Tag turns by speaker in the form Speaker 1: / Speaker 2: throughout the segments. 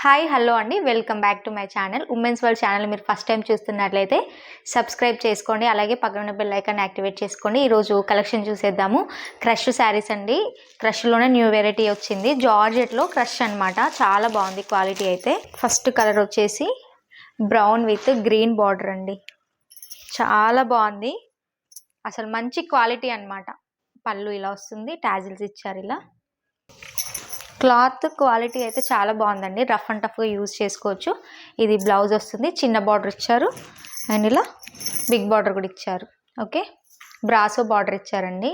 Speaker 1: Hi hello అండి, welcome back to my channel. Women's world channel మీరు first time చూస్తున్నట్లయితే subscribe చేసుకోండి, అలాగే పక్కన ఉన్న బెల్ ఐకాన్ యాక్టివేట్ చేసుకోండి. ఈరోజు కలెక్షన్ చూసేద్దాము. క్రష్ శారీస్ అండి. క్రష్లోనే న్యూ వెరైటీ వచ్చింది. జార్జెట్లో క్రష్ అనమాట. చాలా బాగుంది క్వాలిటీ అయితే. ఫస్ట్ కలర్ వచ్చేసి బ్రౌన్ విత్ గ్రీన్ బార్డర్ అండి. చాలా బాగుంది, అసలు మంచి క్వాలిటీ అనమాట. పళ్ళు ఇలా వస్తుంది, టాజిల్స్ ఇచ్చారు. ఇలా క్లాత్ క్వాలిటీ అయితే చాలా బాగుందండి. రఫ్ అండ్ టఫ్గా యూజ్ చేసుకోవచ్చు. ఇది బ్లౌజ్ వస్తుంది, చిన్న బార్డర్ ఇచ్చారు అండ్ ఇలా బిగ్ బార్డర్ కూడా ఇచ్చారు. ఓకే, బ్రాసో బార్డర్ ఇచ్చారండి.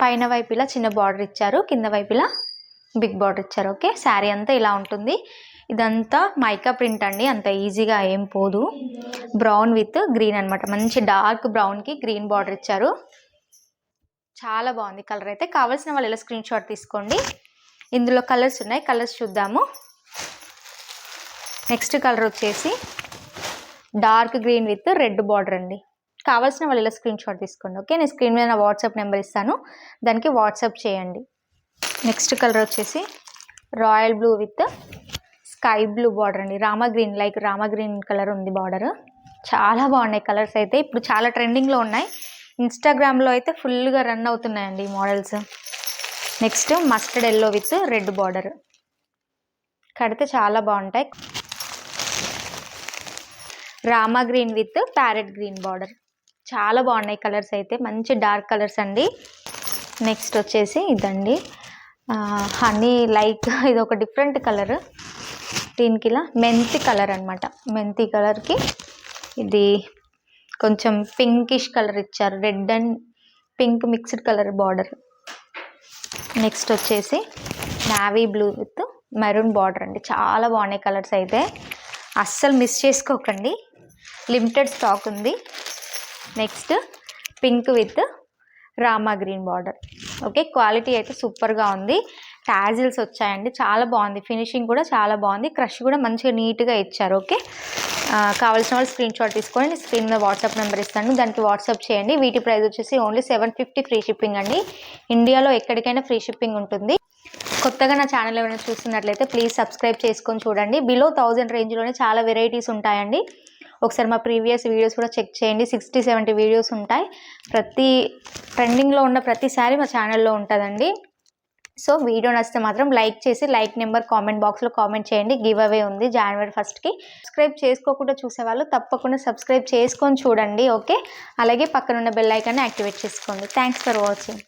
Speaker 1: పైన వైపు ఇలా చిన్న బార్డర్ ఇచ్చారు, కింద వైపు ఇలా బిగ్ బార్డర్ ఇచ్చారు. ఓకే, శారీ అంతా ఇలా ఉంటుంది. ఇదంతా మైకా ప్రింట్ అండి, అంత ఈజీగా ఏం పోదు. బ్రౌన్ విత్ గ్రీన్ అనమాట. మంచి డార్క్ బ్రౌన్కి గ్రీన్ బార్డర్ ఇచ్చారు. చాలా బాగుంది కలర్ అయితే. కావాల్సిన వాళ్ళు ఇలా స్క్రీన్ షాట్ తీసుకోండి. ఇందులో కలర్స్ ఉన్నాయి, కలర్స్ చూద్దాము. నెక్స్ట్ కలర్ వచ్చేసి dark green with red border అండి. కావాల్సిన వాళ్ళు ఇలా స్క్రీన్ షాట్ తీసుకోండి. ఓకే, నేను స్క్రీన్ మీద నా వాట్సాప్ నెంబర్ ఇస్తాను, దానికి వాట్సాప్ చేయండి. నెక్స్ట్ కలర్ వచ్చేసి royal blue with sky blue border అండి. Rama green, like Rama green colour ఉంది బార్డర్. చాలా బాగున్నాయి కలర్స్ అయితే. ఇప్పుడు చాలా ట్రెండింగ్లో ఉన్నాయి. ఇన్స్టాగ్రామ్లో అయితే ఫుల్గా రన్ అవుతున్నాయండి ఈ models. Next mustard yellow with red border. కడితే చాలా బాగుంటాయి. Rama green with parrot green border. చాలా బాగున్నాయి కలర్స్ అయితే, మంచి డార్క్ కలర్స్ అండి. నెక్స్ట్ వచ్చేసి ఇదండి హనీ, లైక్ ఇది ఒక డిఫరెంట్ కలర్. దీనికి ఇలా మెంతి కలర్ అనమాట. మెంతి కలర్కి ఇది కొంచెం పింకిష్ కలర్ ఇచ్చారు. Red and pink mixed colour border. Next వచ్చేసి navy blue with maroon border అండి. చాలా బాగున్నాయి కలర్స్ అయితే, అస్సలు మిస్ చేసుకోకండి. లిమిటెడ్ స్టాక్ ఉంది. Next pink with Rama green border. Okay, quality అయితే సూపర్గా ఉంది. టాజిల్స్ వచ్చాయండి, చాలా బాగుంది. ఫినిషింగ్ కూడా చాలా బాగుంది. క్రష్ కూడా మంచిగా నీట్గా ఇచ్చారు. ఓకే, కావాల్సిన వాళ్ళు స్క్రీన్ షాట్ తీసుకోండి. స్క్రీన్ మీద వాట్సాప్ నెంబర్ ఇస్తాను, దానికి వాట్సాప్ చేయండి. వీటి ప్రైస్ వచ్చేసి ఓన్లీ 750 ఫ్రీ షిప్పింగ్ అండి. ఇండియాలో ఎక్కడికైనా ఫ్రీ షిప్పింగ్ ఉంటుంది. కొత్తగా నా ఛానల్ ఏమైనా చూస్తున్నట్లయితే ప్లీజ్ సబ్స్క్రైబ్ చేసుకొని చూడండి. బిలో 1000 రేంజ్లోనే చాలా వెరైటీస్ ఉంటాయండి. ఒకసారి మా ప్రీవియస్ వీడియోస్ కూడా చెక్ చేయండి. 60-70 వీడియోస్ ఉంటాయి. ప్రతి ట్రెండింగ్లో ఉన్న ప్రతిసారి మా ఛానల్లో ఉంటుందండి. సో వీడియో నచ్చితే మాత్రం లైక్ చేసి, లైక్ నెంబర్ కామెంట్ బాక్స్లో కామెంట్ చేయండి. గివ్ అవే ఉంది January 1st. సబ్స్క్రైబ్ చేసుకోకుండా చూసేవాళ్ళు తప్పకుండా సబ్స్క్రైబ్ చేసుకొని చూడండి. ఓకే, అలాగే పక్కనున్న బెల్ ఐకాన్ని యాక్టివేట్ చేసుకోండి. Thanks for watching.